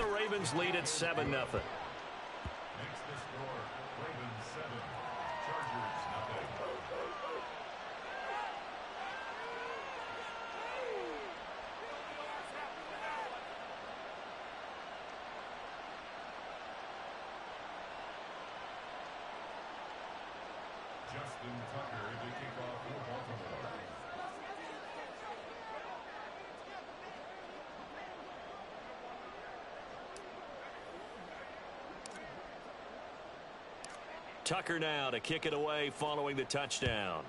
the Ravens lead at 7-0. Next to score, Ravens 7, Chargers nothing. Justin Tucker to kick off for Baltimore. Tucker now to kick it away following the touchdown.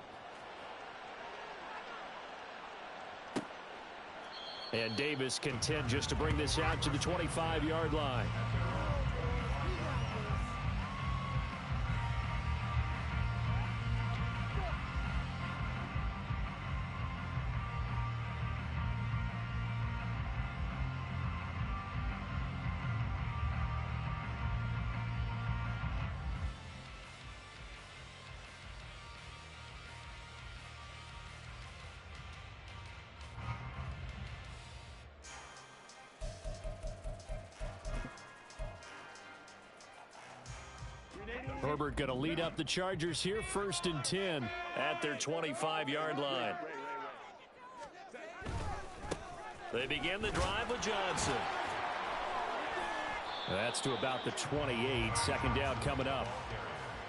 And Davis content just to bring this out to the 25-yard line. Herbert going to lead up the Chargers here, 1st and 10 at their 25-yard line. They begin the drive with Johnson. That's to about the 28. 2nd down coming up.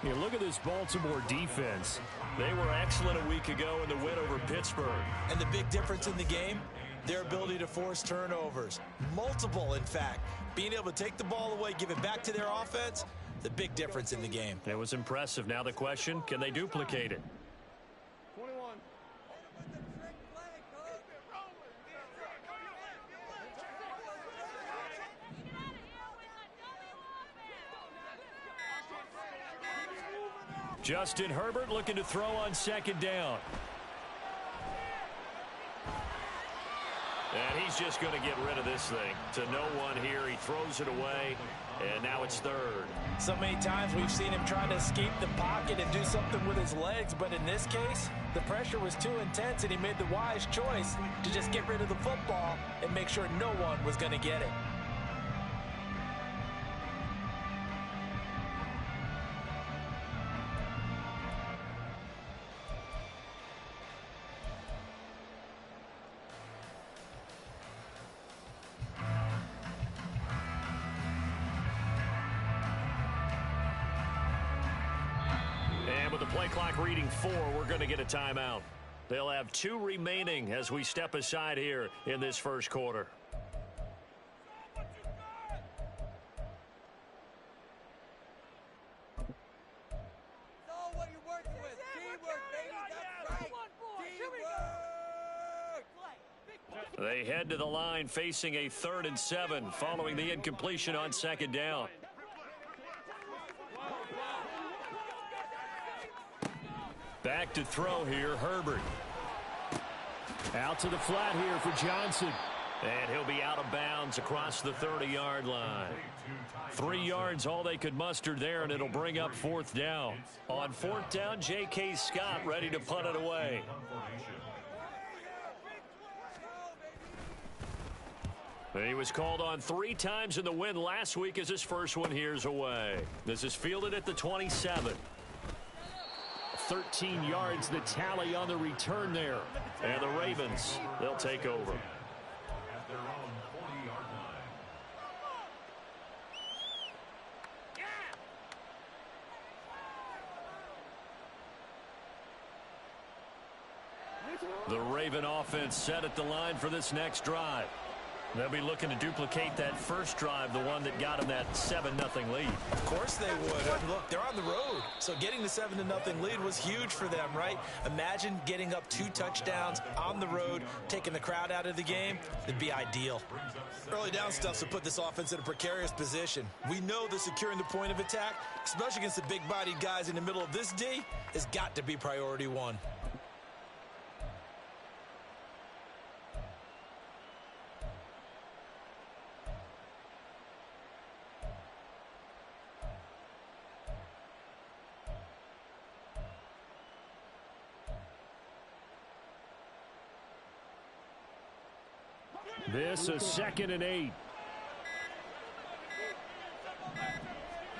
You look at this Baltimore defense. They were excellent a week ago in the win over Pittsburgh. And the big difference in the game, their ability to force turnovers. Multiple, in fact. Being able to take the ball away, give it back to their offense, the big difference in the game. It was impressive. Now the question, can they duplicate it? 21. Justin Herbert looking to throw on 2nd down. And he's just going to get rid of this thing. To no one here. He throws it away, and now it's 3rd. So many times we've seen him trying to escape the pocket and do something with his legs, but in this case, the pressure was too intense, and he made the wise choice to just get rid of the football and make sure no one was going to get it. Play clock reading 4. We're going to get a timeout. They'll have 2 remaining as we step aside here in this 1st quarter. They head to the line facing a 3rd and 7 following the incompletion on 2nd down. Back to throw here, Herbert. Out to the flat here for Johnson. And he'll be out of bounds across the 30-yard line. 3 yards, all they could muster there, and it'll bring up 4th down. On 4th down, J.K. Scott ready to punt it away. He was called on 3 times in the win last week as his first one here's away. This is fielded at the 27. 13 yards the tally on the return there. And the Ravens, they'll take over. At their own 40-yard line. The Raven offense set at the line for this next drive. They'll be looking to duplicate that first drive, the one that got them that 7-0 lead. Of course they would. Look, they're on the road. So getting the 7-0 lead was huge for them, right? Imagine getting up 2 touchdowns on the road, taking the crowd out of the game. It'd be ideal. Early down stuff to put this offense in a precarious position. We know that securing the point of attack, especially against the big-bodied guys in the middle of this D, has got to be priority 1. This is 2nd and 8.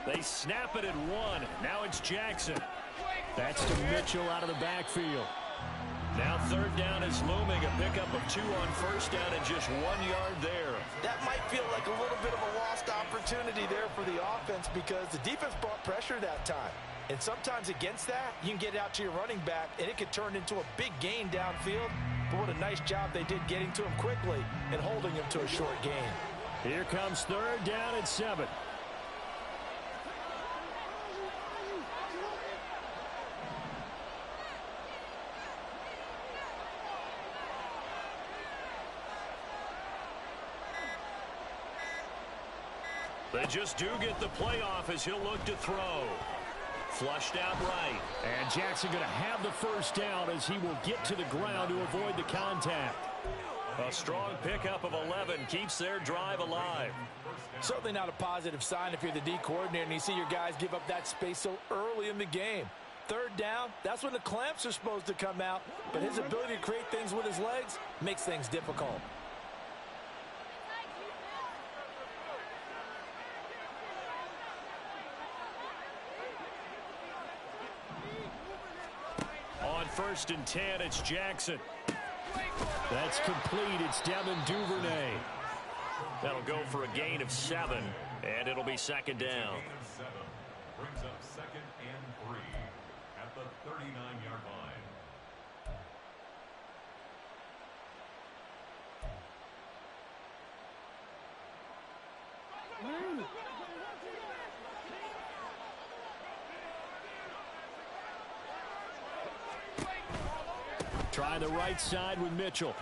They snap it at 1. Now it's Jackson. That's to Mitchell out of the backfield. Now third down is looming. A pickup of 2 on first down and just 1 yard there. That might feel like a little bit of a lost opportunity there for the offense because the defense brought pressure that time. And sometimes against that, you can get out to your running back, and it could turn into a big gain downfield. But what a nice job they did getting to him quickly and holding him to a short gain. Here comes third down at 7. They just do get the playoff as he'll look to throw. Flushed out right. And Jackson going to have the first down as he will get to the ground to avoid the contact. A strong pickup of 11 keeps their drive alive. Certainly not a positive sign if you're the D coordinator and you see your guys give up that space so early in the game. Third down, that's when the clamps are supposed to come out, but his ability to create things with his legs makes things difficult. On 1st and 10, it's Jackson. That's complete. It's Devin Duvernay. That'll go for a gain of 7, and it'll be second down. Gain of 7 brings up 2nd and 3 at the 39-yard line. Try the right side with Mitchell.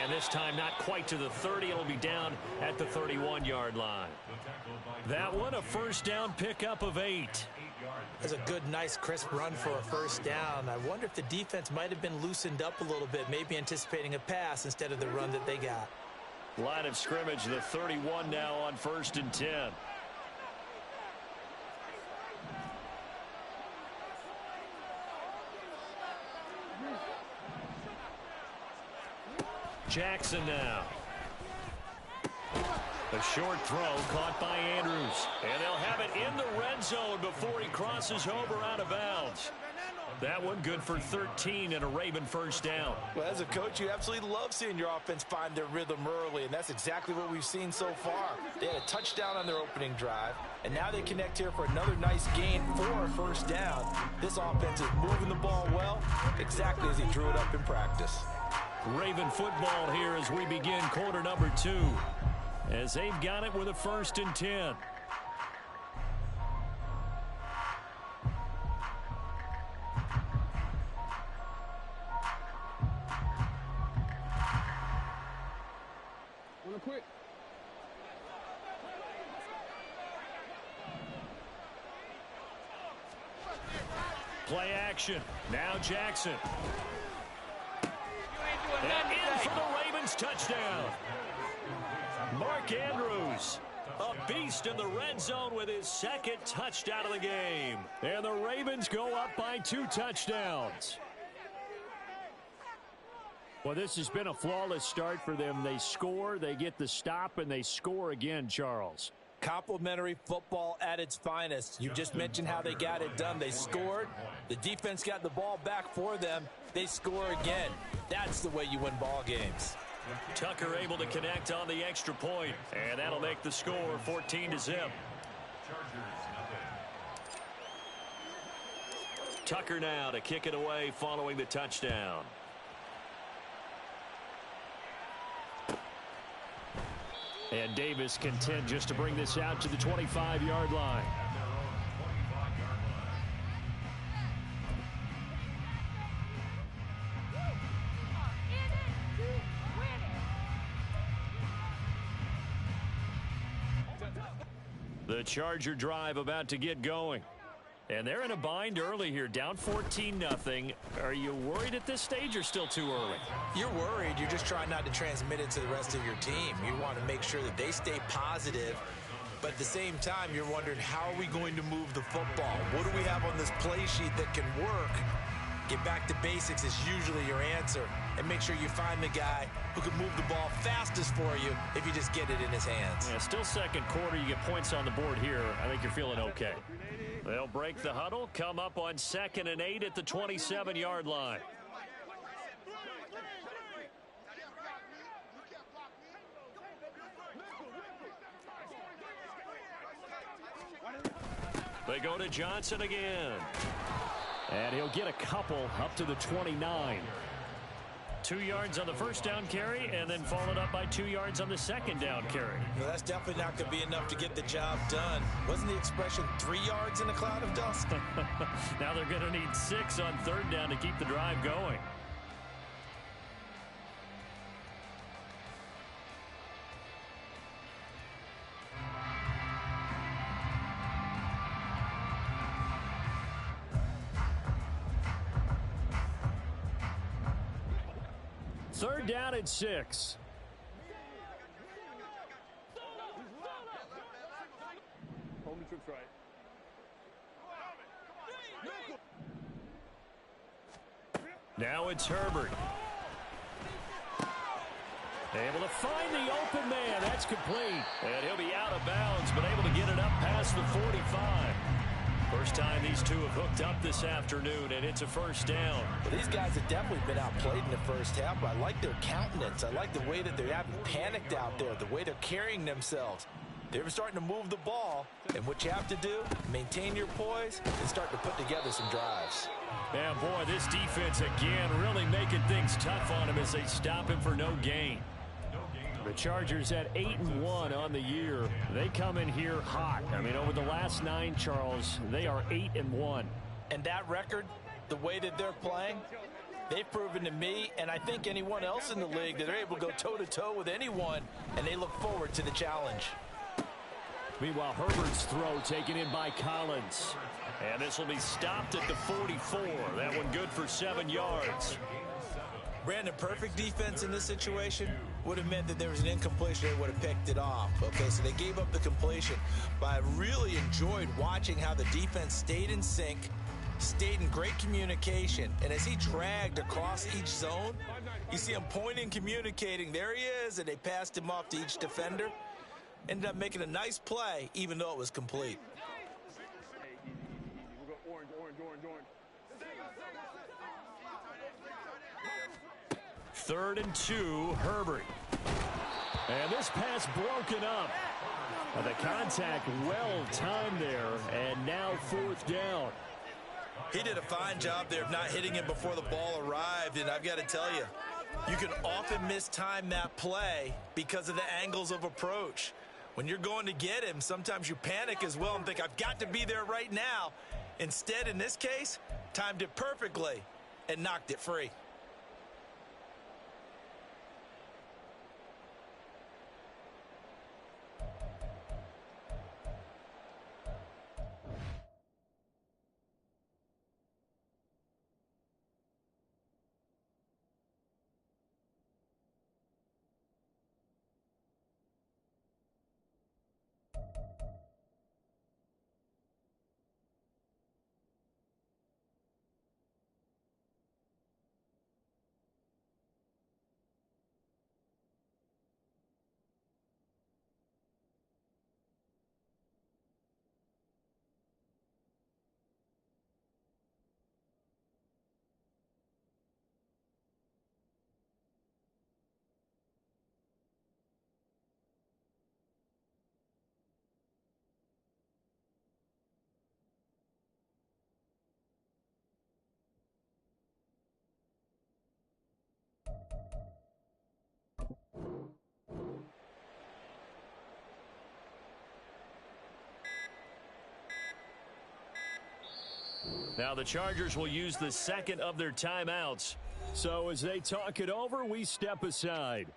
And this time not quite to the 30. It'll be down at the 31-yard line. That one a first down pickup of 8. That's a good, nice, crisp run for a first down. I wonder if the defense might have been loosened up a little bit, maybe anticipating a pass instead of the run that they got. Line of scrimmage, the 31 now on 1st and 10. Jackson now. A short throw caught by Andrews. And they'll have it in the red zone before he crosses over out of bounds. That one good for 13 and a Raven first down. Well, as a coach, you absolutely love seeing your offense find their rhythm early, and that's exactly what we've seen so far. They had a touchdown on their opening drive, and now they connect here for another nice gain for a first down. This offense is moving the ball well, exactly as he drew it up in practice. Raven football here as we begin quarter number 2. As they've got it with a 1st and 10. Quick. Play action. Now Jackson. And in for the Ravens touchdown. Mark Andrews, a beast in the red zone with his 2nd touchdown of the game. And the Ravens go up by 2 touchdowns. Well, this has been a flawless start for them. They score, they get the stop, and they score again, Charles. Complimentary football at its finest. You just mentioned how they got it done. They scored. The defense got the ball back for them. They score again. That's the way you win ball games. Tucker able to connect on the extra point, and that'll make the score 14-0. Tucker now to kick it away following the touchdown. And Davis content just to bring this out to the 25-yard line. The Charger drive about to get going. And they're in a bind early here, down 14-0. Are you worried at this stage or still too early? You're worried. You're just trying not to transmit it to the rest of your team. You want to make sure that they stay positive. But at the same time, you're wondering, how are we going to move the football? What do we have on this play sheet that can work? Get back to basics is usually your answer. and make sure you find the guy who can move the ball fastest for you if you just get it in his hands. Yeah, still second quarter. You get points on the board here. I think you're feeling okay. They'll break the huddle, come up on 2nd and 8 at the 27-yard line. They go to Johnson again. And he'll get a couple up to the 29. 2 yards on the first down carry, and then followed up by 2 yards on the second down carry. Well, that's definitely not going to be enough to get the job done. Wasn't the expression 3 yards in a cloud of dust? Now they're going to need 6 on 3rd down to keep the drive going. Third down at 6. Now it's Herbert. Able to find the open man. That's complete. And he'll be out of bounds, but able to get it up past the 45. First time these two have hooked up this afternoon, and it's a first down. Well, these guys have definitely been outplayed in the first half, but I like their countenance. I like the way that they haven't panicked out there, the way they're carrying themselves. They're starting to move the ball, and what you have to do, maintain your poise and start to put together some drives. Yeah, boy, this defense again really making things tough on him as they stop him for no gain. The Chargers at 8-1 on the year. They come in here hot. I mean, over the last 9, Charles, they are 8-1. And that record, the way that they're playing, they've proven to me, and I think anyone else in the league, that they're able to go toe-to-toe with anyone, and they look forward to the challenge. Meanwhile, Herbert's throw taken in by Collins. And this will be stopped at the 44. That one good for 7 yards. Brandon, perfect defense in this situation would have meant that there was an incompletion. They would have picked it off. Okay, so they gave up the completion. But I really enjoyed watching how the defense stayed in sync, stayed in great communication. And as he dragged across each zone, you see him pointing, communicating. There he is, and they passed him off to each defender. Ended up making a nice play, even though it was complete. Third and 2, Herbert. And this pass broken up. And the contact well timed there, and now 4th down. He did a fine job there of not hitting him before the ball arrived, and I've got to tell you, you can often mistime that play because of the angles of approach. When you're going to get him, sometimes you panic as well and think, I've got to be there right now. Instead, in this case, timed it perfectly and knocked it free. Now the Chargers will use the second of their timeouts. So as they talk it over, we step aside.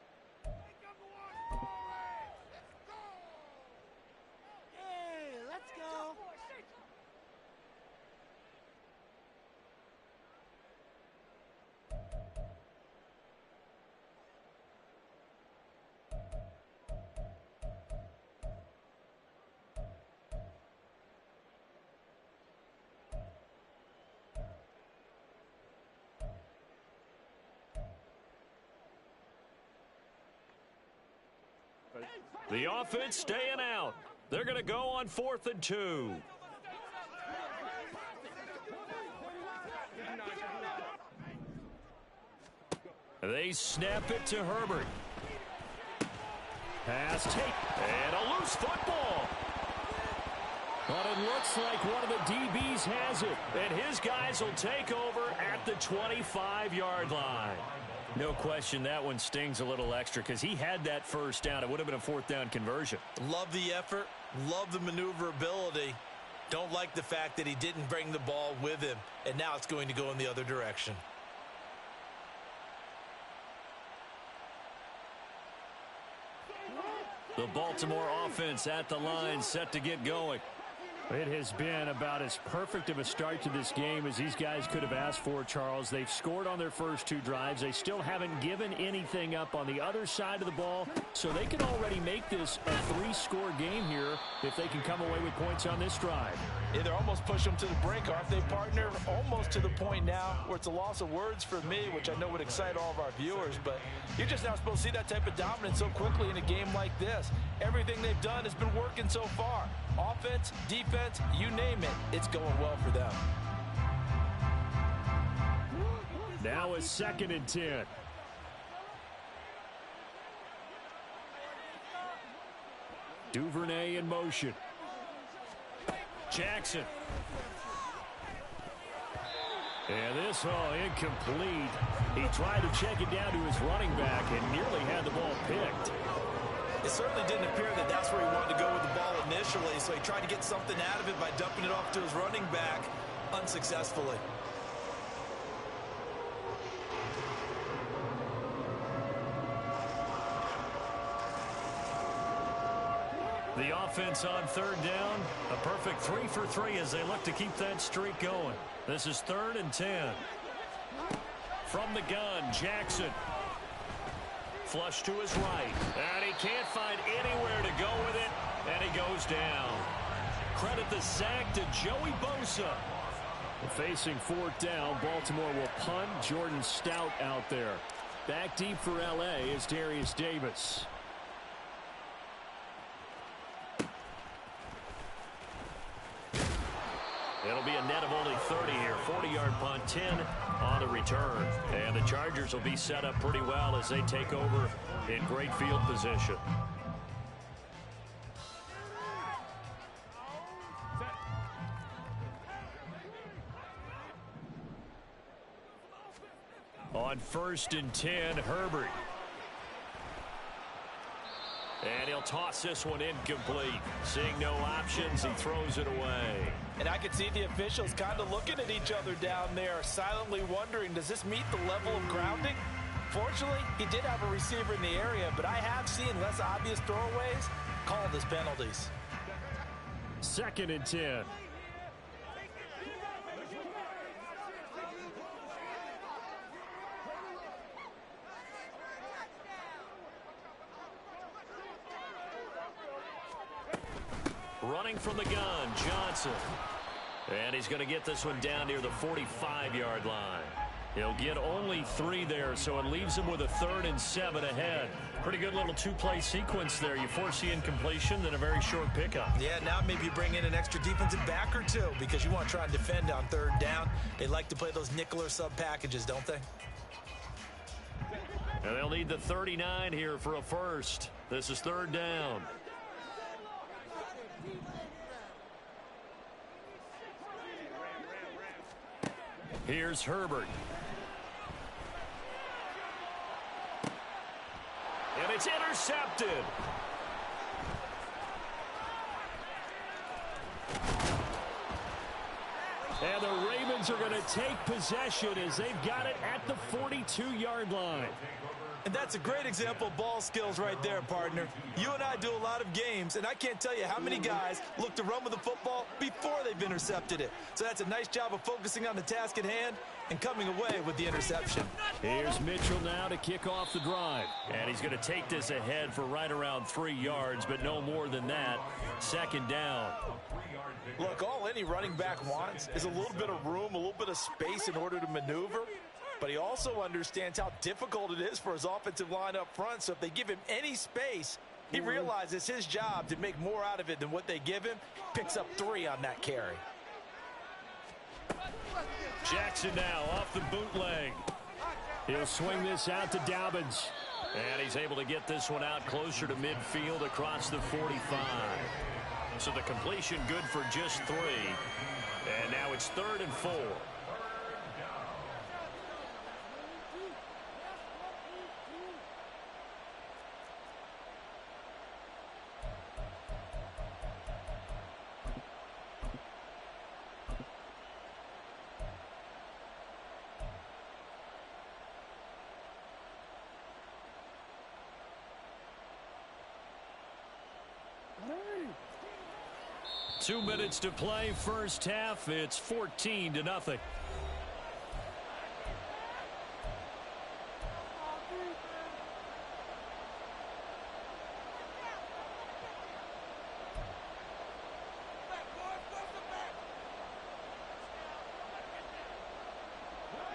The offense staying out. They're going to go on 4th and 2. They snap it to Herbert. Pass tape. And a loose football. But it looks like one of the DBs has it. And his guys will take over at the 25-yard line. No question that one stings a little extra because he had that first down. It would have been a 4th down conversion. Love the effort. Love the maneuverability. Don't like the fact that he didn't bring the ball with him. And now it's going to go in the other direction. The Baltimore offense at the line, set to get going. It has been about as perfect of a start to this game as these guys could have asked for, Charles. They've scored on their first 2 drives. They still haven't given anything up on the other side of the ball, so they can already make this a 3-score game here if they can come away with points on this drive. Either almost push them to the brink, aren't they, partner? Almost to the point now where it's a loss of words for me, which I know would excite all of our viewers, but you're just not supposed to see that type of dominance so quickly in a game like this. Everything they've done has been working so far. Offense, defense, you name it, it's going well for them. Now it's 2nd and 10. Duvernay in motion. Jackson. And this, incomplete. He tried to check it down to his running back and nearly had the ball picked. It certainly didn't appear that that's where he wanted to go with the ball initially, so he tried to get something out of it by dumping it off to his running back unsuccessfully. The offense on 3rd down, a perfect 3 for 3 as they look to keep that streak going. This is 3rd and 10. From the gun, Jackson. Flush to his right, and he can't find anywhere to go with it, and he goes down. Credit the sack to Joey Bosa. Facing 4th down, Baltimore will punt. Jordan Stout out there. Back deep for L.A. is Darius Davis. It'll be a net of only 30 here. 40-yard punt, 10 on the return. And the Chargers will be set up pretty well as they take over in great field position. On 1st and 10, Herbert. And he'll toss this one incomplete. Seeing no options, he throws it away. And I can see the officials kind of looking at each other down there, silently wondering, does this meet the level of grounding? Fortunately, he did have a receiver in the area, but I have seen less obvious throwaways called as penalties. 2nd and 10. Running from the gun, Johnson. And he's going to get this one down near the 45-yard line. He'll get only 3 there, so it leaves him with a 3rd and 7 ahead. Pretty good little 2-play sequence there. You force the incompletion, then a very short pickup. Yeah, now maybe you bring in an extra defensive back or 2 because you want to try and defend on 3rd down. They like to play those nickel or sub packages, don't they? And they'll need the 39 here for a first. This is 3rd down. Here's Herbert. And it's intercepted. And the Ravens are going to take possession as they've got it at the 42-yard line. And that's a great example of ball skills right there, partner. You and I do a lot of games, and I can't tell you how many guys look to run with the football before they've intercepted it. So that's a nice job of focusing on the task at hand and coming away with the interception. Here's Mitchell now to kick off the drive. And he's going to take this ahead for right around 3 yards, but no more than that. 2nd down. Look, all any running back wants is a little bit of room, a little bit of space in order to maneuver. But he also understands how difficult it is for his offensive line up front. So if they give him any space, He realizes his job to make more out of it than what they give him. Picks up 3 on that carry. Jackson now off the bootleg. He'll swing this out to Dobbins. And he's able to get this one out closer to midfield across the 45. So the completion good for just 3. And now it's 3rd and 4. Hey. 2 minutes to play, first half. It's 14-0.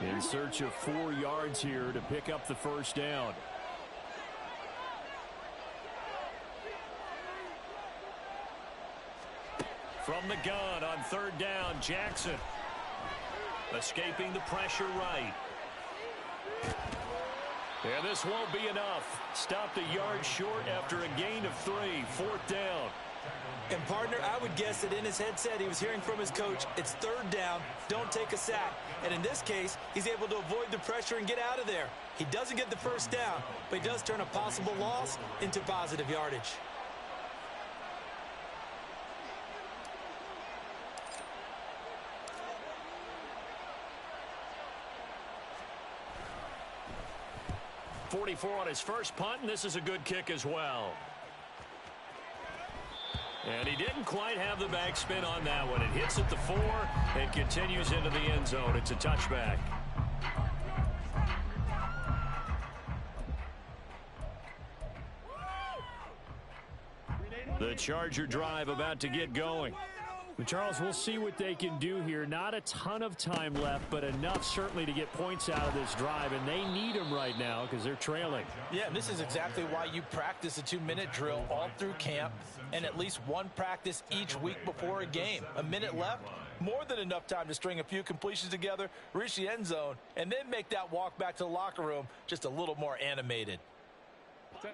In search of 4 yards here to pick up the first down. From the gun on 3rd down, Jackson. Escaping the pressure right. And this won't be enough. Stopped a yard short after a gain of 3. 4th down. And, partner, I would guess that in his headset he was hearing from his coach, it's 3rd down, don't take a sack. And in this case, he's able to avoid the pressure and get out of there. He doesn't get the first down, but he does turn a possible loss into positive yardage. .44 on his first punt, and this is a good kick as well. And he didn't quite have the backspin on that one. It hits at the 4 and continues into the end zone. It's a touchback. The Charger drive about to get going. But Charles, we'll see what they can do here. Not a ton of time left, but enough certainly to get points out of this drive, and they need them right now because they're trailing. Yeah, and this is exactly why you practice a 2-minute drill all through camp and at least one practice each week before a game. A minute left, more than enough time to string a few completions together, reach the end zone, and then make that walk back to the locker room just a little more animated.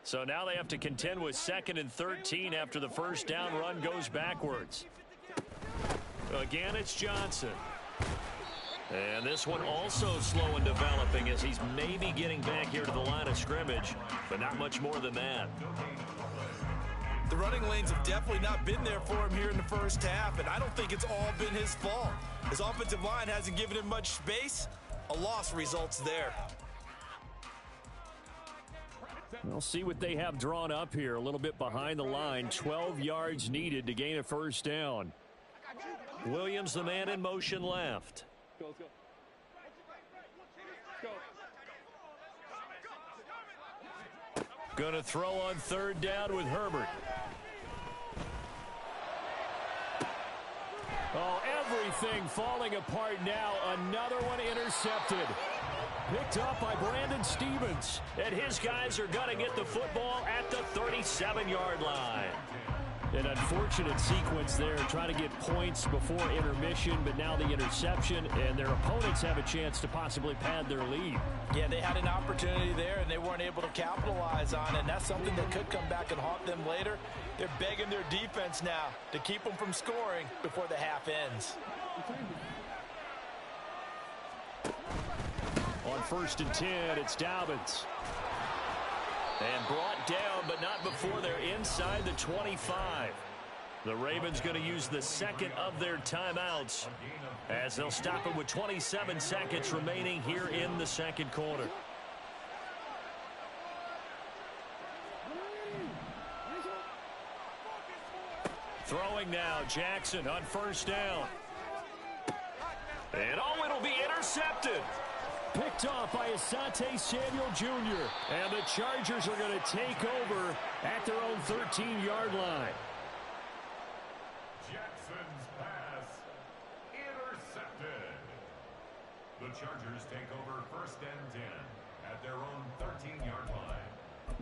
So now they have to contend with 2nd and 13 after the first down run goes backwards. Again, it's Johnson. And this one also slow in developing as he's maybe getting back here to the line of scrimmage, but not much more than that. The running lanes have definitely not been there for him here in the first half, and I don't think it's all been his fault. His offensive line hasn't given him much space. A loss results there. We'll see what they have drawn up here. A little bit behind the line. 12 yards needed to gain a first down. Williams, the man in motion left. Gonna throw on 3rd down with Herbert. Oh, everything falling apart now. Another one intercepted. Picked up by Brandon Stevens. And his guys are gonna get the football at the 37-yard line. An unfortunate sequence there, trying to get points before intermission, but now the interception, and their opponents have a chance to possibly pad their lead. Yeah, they had an opportunity there, and they weren't able to capitalize on it, and that's something that could come back and haunt them later. They're begging their defense now to keep them from scoring before the half ends. On 1st and 10, it's Dobbins. And brought down, but not before they're inside the 25. The Ravens going to use the 2nd of their timeouts as they'll stop it with 27 seconds remaining here in the 2nd quarter. Throwing now, Jackson on 1st down. And oh, it'll be intercepted. Picked off by Asante Samuel Jr. And the Chargers are going to take over at their own 13-yard line. Jackson's pass intercepted. The Chargers take over 1st and 10 at their own 13-yard line.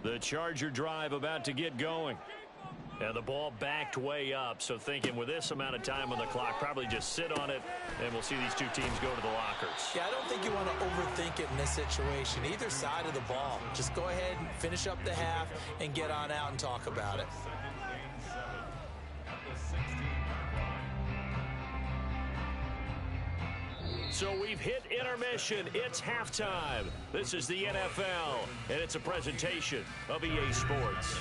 The Charger drive about to get going. And the ball backed way up, so thinking with this amount of time on the clock, probably just sit on it, and we'll see these two teams go to the lockers. Yeah, I don't think you want to overthink it in this situation. Either side of the ball. Just go ahead and finish up the half and get on out and talk about it. So we've hit intermission. It's halftime. This is the NFL, and it's a presentation of EA Sports.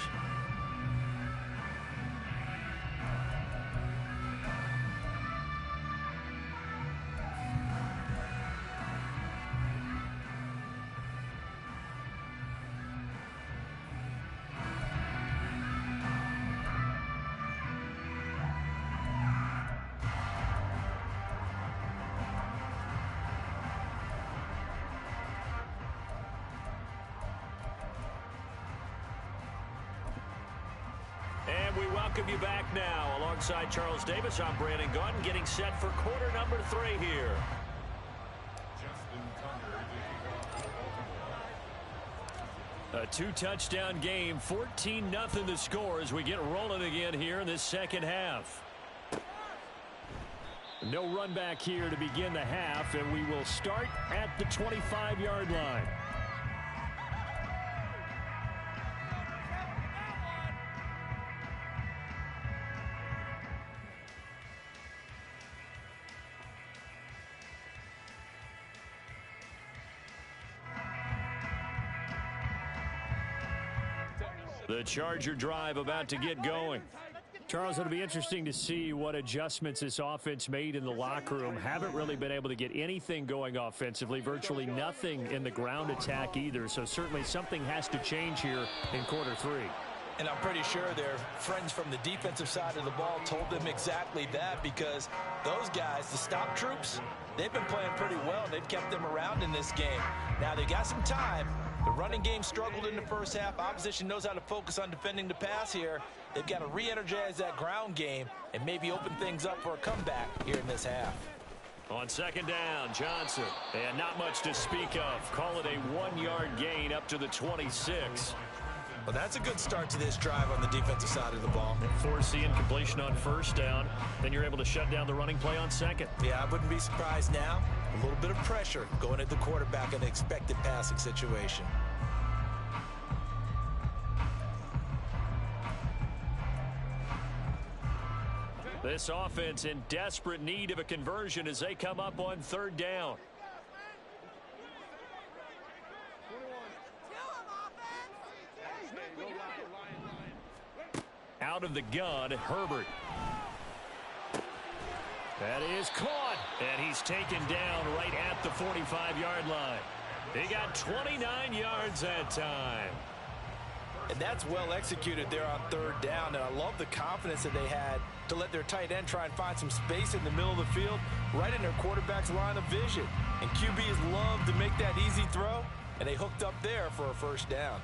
And we welcome you back now. Alongside Charles Davis, I'm Brandon Gaudin, getting set for quarter number 3 here. A 2-touchdown game, 14-0 the score as we get rolling again here in this second half. No run back here to begin the half, and we will start at the 25-yard line. The Charger drive about to get going. Charles, it'll be interesting to see what adjustments this offense made in the locker room. Haven't really been able to get anything going offensively, virtually nothing in the ground attack either. So certainly something has to change here in quarter 3. And I'm pretty sure their friends from the defensive side of the ball told them exactly that, because those guys, the stop troops, they've been playing pretty well. They've kept them around in this game. Now they got some time. The running game struggled in the first half. Opposition knows how to focus on defending the pass here. They've got to re-energize that ground game and maybe open things up for a comeback here in this half. On second down, Johnson. And not much to speak of. Call it a 1-yard gain up to the 26. Well, that's a good start to this drive on the defensive side of the ball. Foreseeing completion on first down. Then you're able to shut down the running play on second. Yeah, I wouldn't be surprised now. A little bit of pressure going at the quarterback in an expected passing situation. This offense in desperate need of a conversion as they come up on third down. Out of the gun, Herbert. That is caught, and he's taken down right at the 45-yard line. He got 29 yards that time. And that's well executed there on third down, and I love the confidence that they had to let their tight end try and find some space in the middle of the field, right in their quarterback's line of vision. And QBs love to make that easy throw, and they hooked up there for a first down.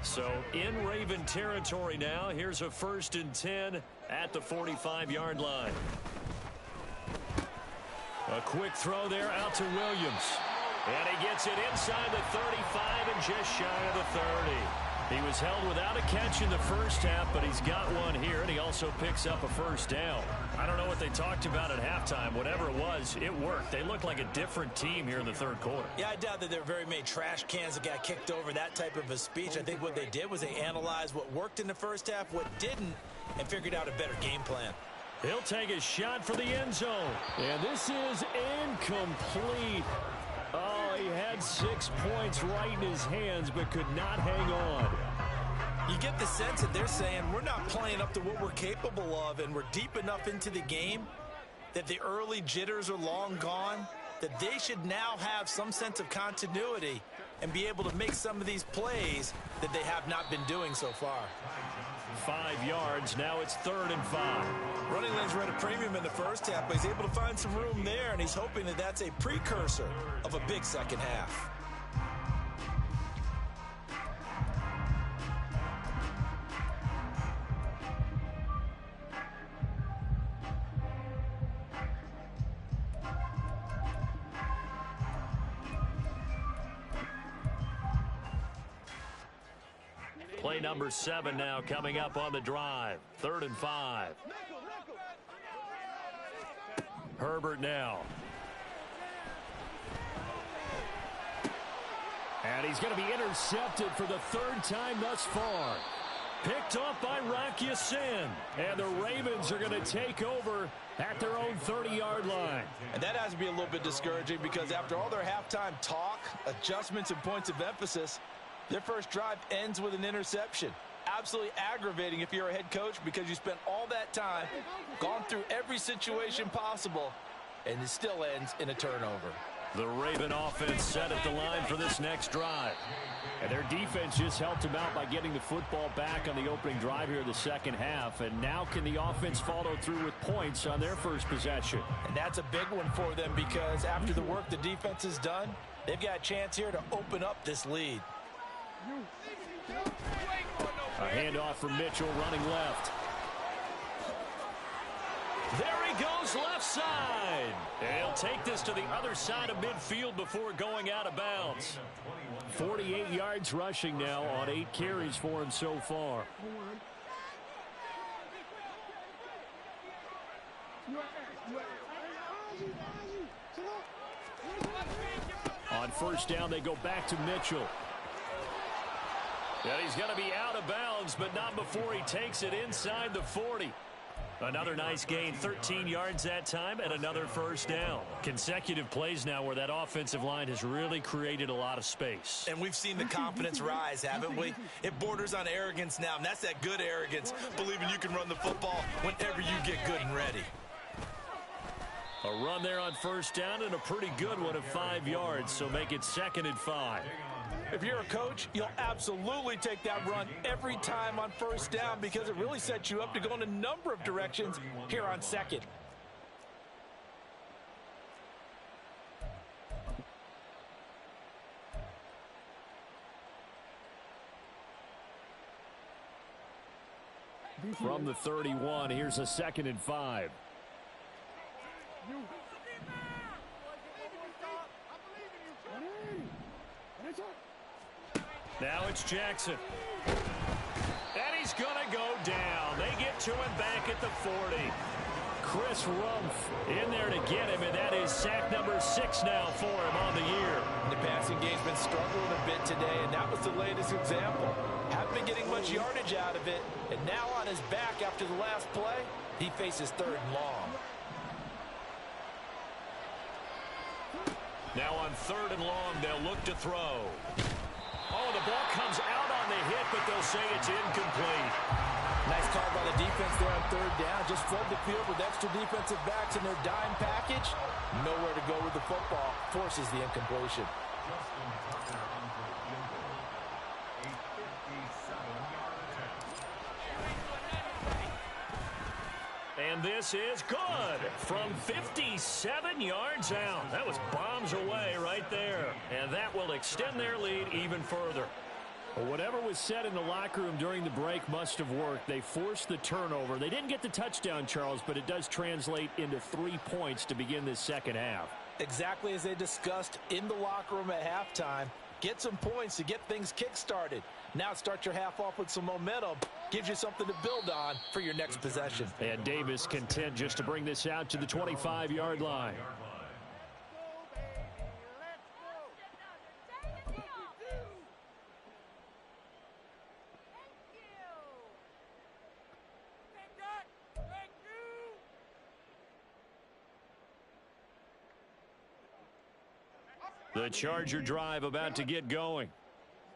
So in Raven territory now. Here's a 1st and 10 at the 45-yard line. A quick throw there out to Williams. And he gets it inside the 35 and just shy of the 30. He was held without a catch in the first half, but he's got one here, and he also picks up a first down. I don't know what they talked about at halftime. Whatever it was, it worked. They look like a different team here in the third quarter. Yeah, I doubt that there are very many trash cans that got kicked over, that type of a speech. I think what they did was they analyzed what worked in the first half, what didn't, and figured out a better game plan. He'll take a shot for the end zone. And this is incomplete. Oh, he had 6 points right in his hands, but could not hang on. You get the sense that they're saying we're not playing up to what we're capable of, and we're deep enough into the game that the early jitters are long gone, that they should now have some sense of continuity and be able to make some of these plays that they have not been doing so far. 5 yards. Now it's 3rd and 5. Running lanes were at a premium in the first half, but he's able to find some room there, and he's hoping that that's a precursor of a big second half. Play number 7 now coming up on the drive. 3rd and 5. Herbert now. And he's going to be intercepted for the 3rd time thus far. Picked off by Rock Ya-Sin. And the Ravens are going to take over at their own 30-yard line. And that has to be a little bit discouraging because after all their halftime talk, adjustments, and points of emphasis, their first drive ends with an interception. Absolutely aggravating if you're a head coach because you spent all that time, gone through every situation possible, and it still ends in a turnover. The Raven offense set at the line for this next drive. And their defense just helped them out by getting the football back on the opening drive here in the second half. And now can the offense follow through with points on their first possession? And that's a big one for them because after the work the defense has done, they've got a chance here to open up this lead. A handoff from Mitchell running left. There he goes left side. And he'll take this to the other side of midfield before going out of bounds. 48 yards rushing now on 8 carries for him so far. On first down, they go back to Mitchell. And he's going to be out of bounds, but not before he takes it inside the 40. Another nice gain, 13 yards that time, and another first down. Consecutive plays now where that offensive line has really created a lot of space. And we've seen the confidence rise, haven't we? It borders on arrogance now, and that's that good arrogance, believing you can run the football whenever you get good and ready. A run there on first down and a pretty good one of 5 yards, so make it 2nd and 5. If you're a coach, you'll absolutely take that run every time on first down because it really sets you up to go in a number of directions here on 2nd. From the 31, here's a 2nd and 5. Now it's Jackson. And he's going to go down. They get to him back at the 40. Chris Rumph in there to get him, and that is sack number 6 now for him on the year. The passing game's been struggling a bit today, and that was the latest example. Haven't been getting much yardage out of it, and now on his back after the last play, he faces 3rd and long. Now on 3rd and long, they'll look to throw. Oh, the ball comes out on the hit, but they'll say it's incomplete. Nice call by the defense there on 3rd down. Just flood the field with extra defensive backs in their dime package. Nowhere to go with the football. Forces the incompletion. And this is good from 57 yards out. That was bombs away right there. And that will extend their lead even further. Well, whatever was said in the locker room during the break must have worked. They forced the turnover. They didn't get the touchdown, Charles, but it does translate into 3 points to begin this second half. Exactly as they discussed in the locker room at halftime. Get some points to get things kick-started. Now start your half off with some momentum. Gives you something to build on for your next possession. And Davis content just to bring this out to the 25-yard line. The Charger drive about to get going.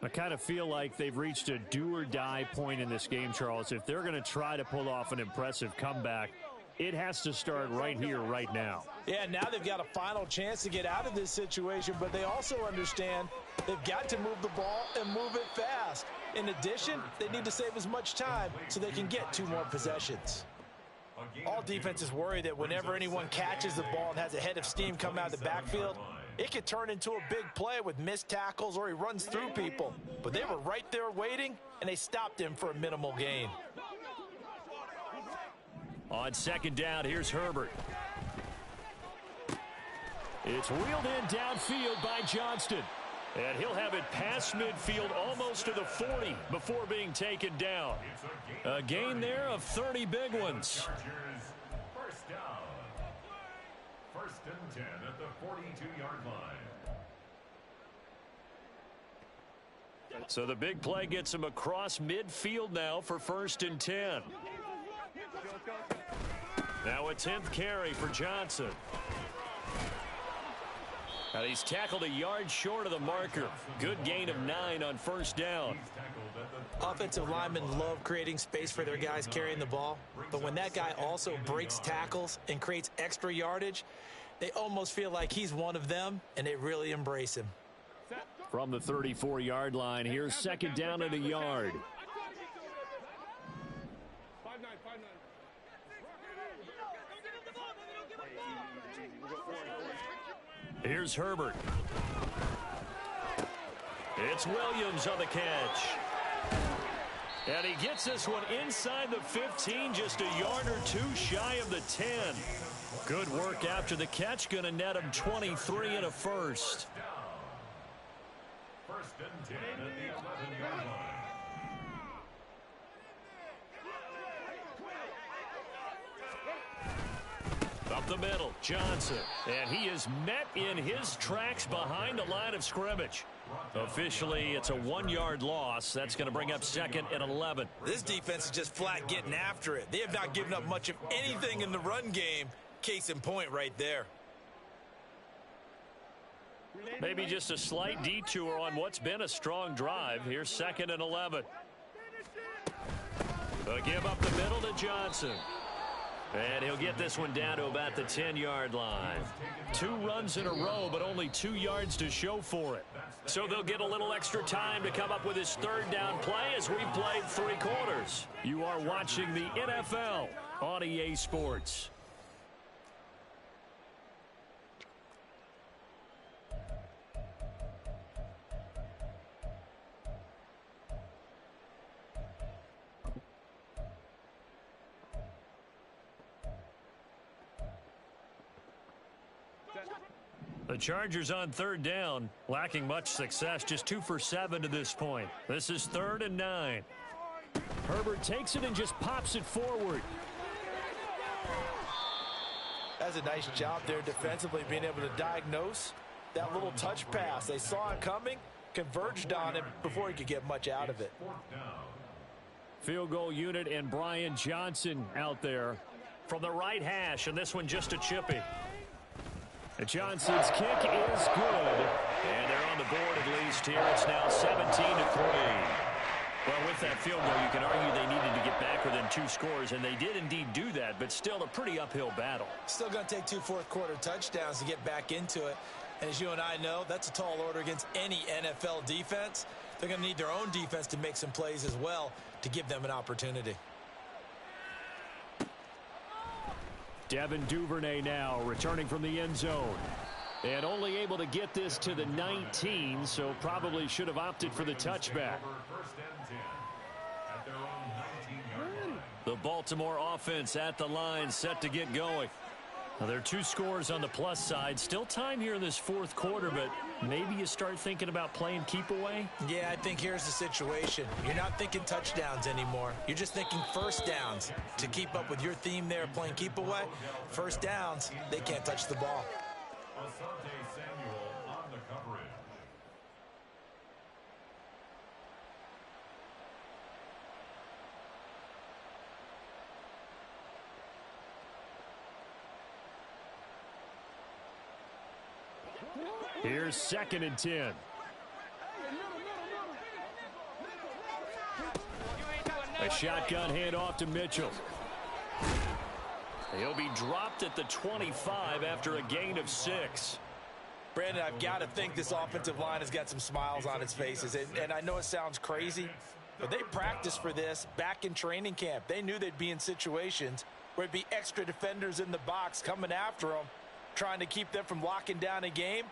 I kind of feel like they've reached a do-or-die point in this game, Charles. If they're going to try to pull off an impressive comeback, it has to start right here, right now. Yeah, now they've got a final chance to get out of this situation, but they also understand they've got to move the ball and move it fast. In addition, they need to save as much time so they can get 2 more possessions. All defenses worry that whenever anyone catches the ball and has a head of steam come out of the backfield, it could turn into a big play with missed tackles or he runs through people. But they were right there waiting, and they stopped him for a minimal gain. On 2nd down, here's Herbert. It's wheeled in downfield by Johnston. And he'll have it past midfield almost to the 40 before being taken down. A gain there of 30 big ones. First down. First and 10 at the 42-yard line. So the big play gets him across midfield now for first and 10. Now a 10th carry for Johnson. And he's tackled a yard short of the marker. Good gain of 9 on first down. Offensive linemen love creating space for their guys carrying the ball. But when that guy also breaks tackles and creates extra yardage, they almost feel like he's one of them, and they really embrace him. From the 34-yard line, here's second down and a yard. Here's Herbert. It's Williams on the catch. And he gets this one inside the 15, just a yard or two shy of the 10. Good work after the catch, going to net him 23 and a first. First and 10 at the 11-yard line. Up the middle, Johnson. And he is met in his tracks behind the line of scrimmage. Officially, it's a 1-yard loss. That's going to bring up second and 11. This defense is just flat getting after it. They have not given up much of anything in the run game. Case in point right there. Maybe just a slight detour on what's been a strong drive. Here's second and 11. A give up the middle to Johnson. And he'll get this one down to about the 10-yard line. 2 runs in a row, but only 2 yards to show for it. So they'll get a little extra time to come up with his third down play as we've played 3 quarters. You are watching the NFL on EA Sports. The Chargers on third down, lacking much success, just 2 for 7 to this point. This is 3rd and 9. Herbert takes it and just pops it forward. That's a nice job there defensively, being able to diagnose that little touch pass. They saw it coming, converged on him before he could get much out of it. Field goal unit and Brian Johnson out there from the right hash, and this one just a chippy. And Johnson's kick is good, and they're on the board at least here. It's now 17-3. Well, with that field goal, you can argue they needed to get back within 2 scores, and they did indeed do that, but still a pretty uphill battle. Still going to take 2 fourth-quarter touchdowns to get back into it. And as you and I know, that's a tall order against any NFL defense. They're going to need their own defense to make some plays as well to give them an opportunity. Devin Duvernay now returning from the end zone. And only able to get this to the 19, so probably should have opted for the touchback. The Baltimore offense at the line, set to get going. Now, there are 2 scores on the plus side. Still time here in this 4th quarter, but maybe you start thinking about playing keep away? Yeah, I think here's the situation. You're not thinking touchdowns anymore. You're just thinking first downs. To keep up with your theme there, playing keep away, first downs, they can't touch the ball. Asante Samuel on the coverage. Here's 2nd and 10. A shotgun handoff to Mitchell. He'll be dropped at the 25 after a gain of 6. Brandon, I've got to think this offensive line has got some smiles on its faces. And I know it sounds crazy, but they practiced for this back in training camp. They knew they'd be in situations where it'd be extra defenders in the box coming after them, trying to keep them from locking down a game.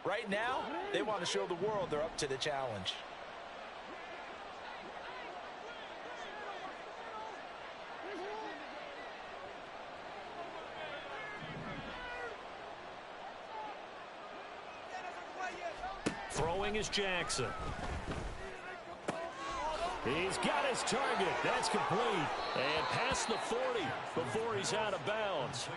Right now, they want to show the world they're up to the challenge. Throwing is Jackson. He's got his target. That's complete. And past the 40 before he's out of bounds.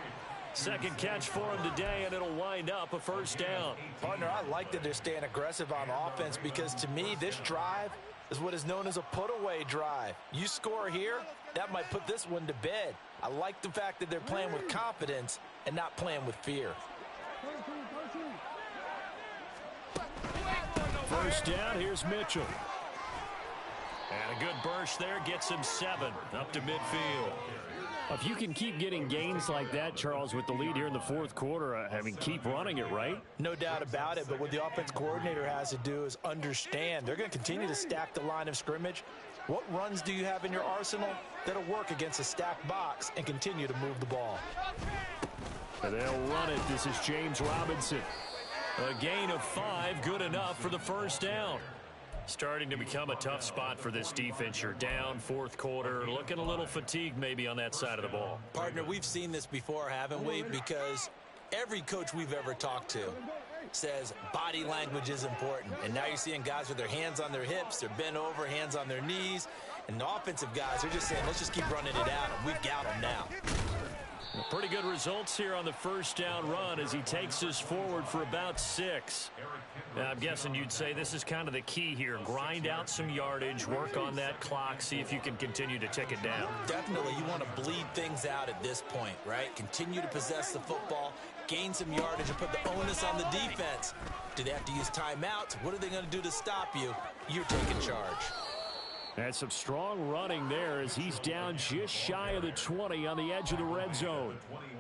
Second catch for him today, and it'll wind up a first down. Partner, I like that they're staying aggressive on offense because, to me, this drive is what is known as a put-away drive. You score here, that might put this one to bed. I like the fact that they're playing with confidence and not playing with fear. First down, here's Mitchell. And a good burst there gets him 7 up to midfield. If you can keep getting gains like that, Charles, with the lead here in the fourth quarter, I mean, keep running it, right? No doubt about it, but what the offense coordinator has to do is understand. They're going to continue to stack the line of scrimmage. What runs do you have in your arsenal that'll work against a stacked box and continue to move the ball? And they'll run it. This is James Robinson. A gain of 5, good enough for the first down. Starting to become a tough spot for this defense. You're down fourth quarter, looking a little fatigued maybe on that side of the ball. Partner, we've seen this before, haven't we? Because every coach we've ever talked to says body language is important. And now you're seeing guys with their hands on their hips, they're bent over, hands on their knees. And the offensive guys are just saying, let's just keep running it at them. We've got them now. Pretty good results here on the first down run as he takes us forward for about 6. Now, I'm guessing you'd say this is kind of the key here. Grind out some yardage, work on that clock, see if you can continue to tick it down. Definitely, you want to bleed things out at this point, right? Continue to possess the football, gain some yardage, and put the onus on the defense. Do they have to use timeouts? What are they going to do to stop you? You're taking charge. That's some strong running there as he's down just shy of the 20 on the edge of the red zone.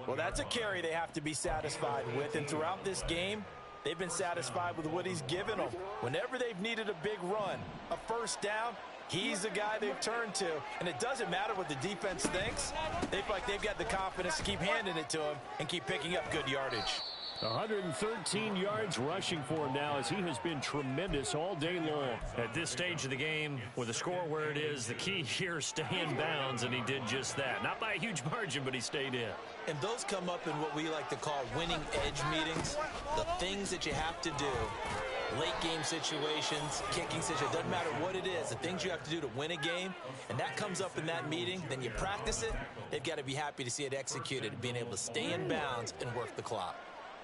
Well, that's a carry they have to be satisfied with, and throughout this game, they've been satisfied with what he's given them. Whenever they've needed a big run, a first down, he's the guy they've turned to. And it doesn't matter what the defense thinks. They feel like they've got the confidence to keep handing it to him and keep picking up good yardage. 113 yards rushing for him now as he has been tremendous all day long. At this stage of the game, with the score where it is, the key here is stay in bounds, and he did just that. Not by a huge margin, but he stayed in. And those come up in what we like to call winning edge meetings. The things that you have to do, late game situations, kicking situations, doesn't matter what it is, the things you have to do to win a game, and that comes up in that meeting, then you practice it. They've got to be happy to see it executed, being able to stay in bounds and work the clock.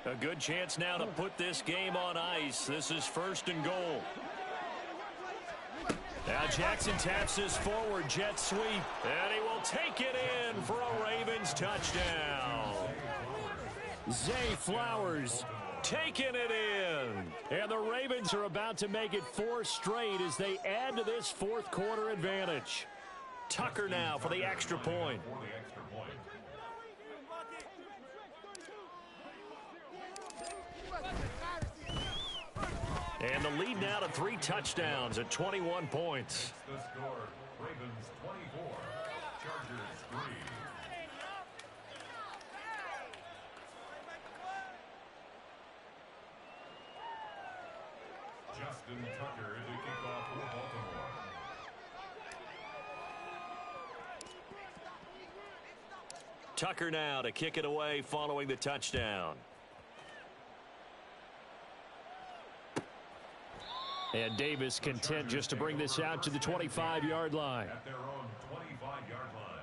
A good chance now to put this game on ice. This is first and goal. Now Jackson taps this forward jet sweep, and he will take it in for a Ravens touchdown. Zay Flowers taking it in. And the Ravens are about to make it 4 straight as they add to this fourth quarter advantage. Tucker now for the extra point. And the lead now to 3 touchdowns at 21 points. The score, Ravens 24, Chargers 3. Justin Tucker to kick off for Baltimore. Tucker now to kick it away following the touchdown. And Davis content just to bring this out to the 25-yard line. At their own 25-yard line.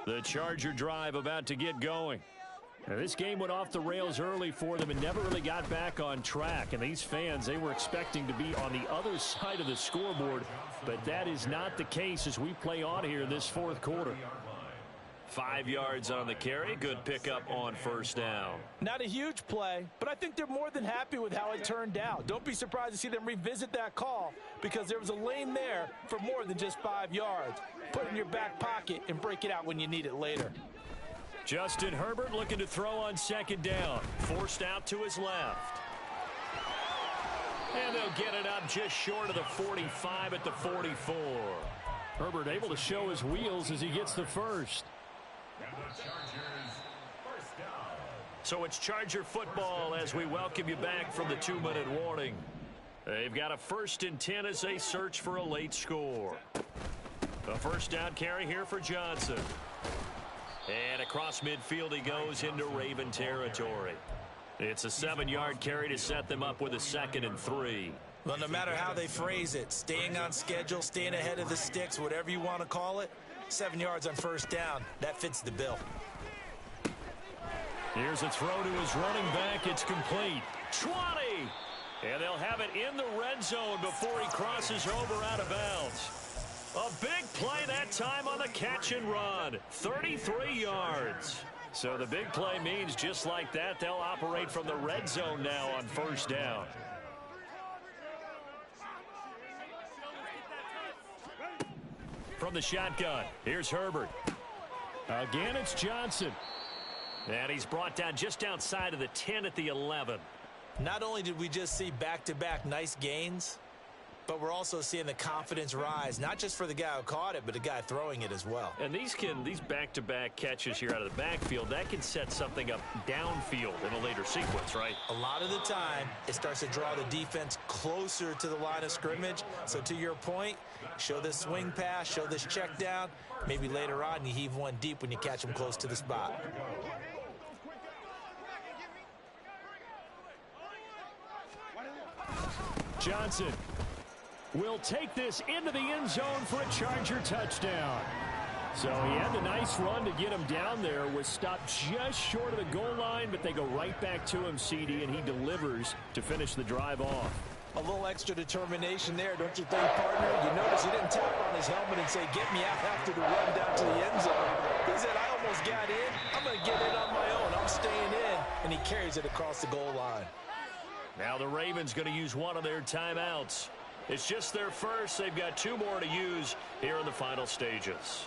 The Charger drive about to get going. Now, this game went off the rails early for them and never really got back on track. And these fans, they were expecting to be on the other side of the scoreboard. But that is not the case as we play on here this fourth quarter. 5 yards on the carry. Good pickup on first down. Not a huge play, but I think they're more than happy with how it turned out. Don't be surprised to see them revisit that call because there was a lane there for more than just 5 yards. Put it in your back pocket and break it out when you need it later. Justin Herbert looking to throw on second down. Forced out to his left. And they'll get it up just short of the 45 at the 44. Herbert able to show his wheels as he gets the first. And the Chargers, first down. So it's Charger football as we welcome you back from the 2-minute warning. They've got a 1st and 10 as they search for a late score. A first down carry here for Johnson. And across midfield he goes into Raven territory. It's a 7-yard carry to set them up with a 2nd and 3. Well, no matter how they phrase it, staying on schedule, staying ahead of the sticks, whatever you want to call it, 7 yards on first down, that fits the bill. Here's a throw to his running back. It's complete. 20! And they'll have it in the red zone before he crosses over out of bounds. A big play that time on the catch and run. 33 yards. So the big play means just like that, they'll operate from the red zone now on first down. From the shotgun, here's Herbert. Again, it's Johnson. And he's brought down just outside of the 10 at the 11. Not only did we just see back-to-back nice gains, but we're also seeing the confidence rise, not just for the guy who caught it, but the guy throwing it as well. And these back-to-back catches here out of the backfield, that can set something up downfield in a later sequence, right? A lot of the time, it starts to draw the defense closer to the line of scrimmage. So to your point, show this swing pass, show this check down. Maybe later on you heave one deep when you catch them close to the spot. Johnson will take this into the end zone for a Charger touchdown. So he had the nice run to get him down there, was stopped just short of the goal line, but they go right back to him, CD, and he delivers to finish the drive off. A little extra determination there, don't you think, partner? You notice he didn't tap on his helmet and say, get me out after the run down to the end zone. He said, I almost got in. I'm going to get in on my own. I'm staying in. And he carries it across the goal line. Now the Ravens going to use one of their timeouts. It's just their first. They've got 2 more to use here in the final stages.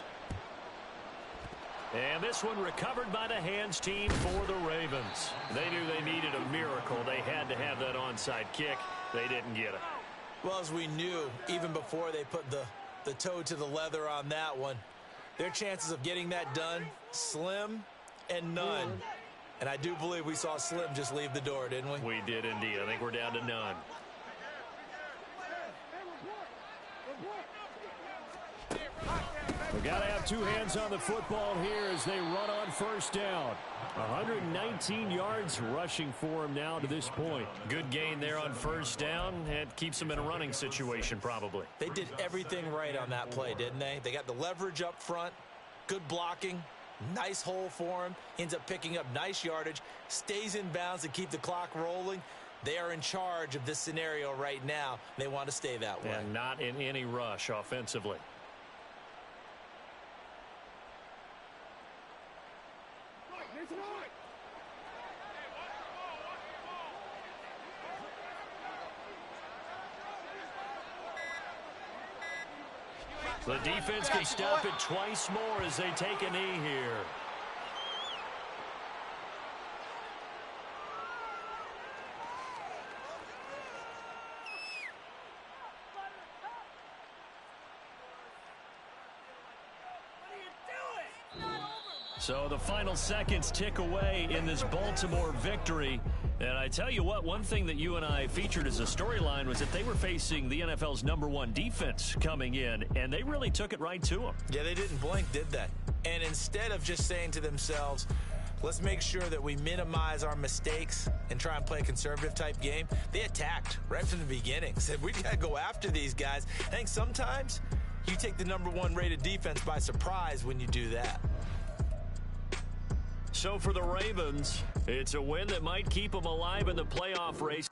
And this one recovered by the hands team for the Ravens. They knew they needed a miracle. They had to have that onside kick. They didn't get it. Well, as we knew, even before they put the toe to the leather on that one, their chances of getting that done, slim and none. And I do believe we saw Slim just leave the door, didn't we? We did indeed. I think we're down to none. We've got to have 2 hands on the football here as they run on first down. 119 yards rushing for him now to this point. Good gain there on first down. It keeps them in a running situation probably. They did everything right on that play, didn't they? They got the leverage up front, good blocking. Nice hole for him. Ends up picking up nice yardage. Stays in bounds to keep the clock rolling. They are in charge of this scenario right now. They want to stay that way. And not in any rush offensively. The defense can stop it twice more as they take a knee here. So the final seconds tick away in this Baltimore victory. And I tell you what, one thing that you and I featured as a storyline was that they were facing the NFL's #1 defense coming in, and they really took it right to them. Yeah, they didn't blink, did they? And instead of just saying to themselves, let's make sure that we minimize our mistakes and try and play a conservative type game, they attacked right from the beginning. Said, we got to go after these guys. I think sometimes you take the #1 rated defense by surprise when you do that. So for the Ravens, it's a win that might keep them alive in the playoff race.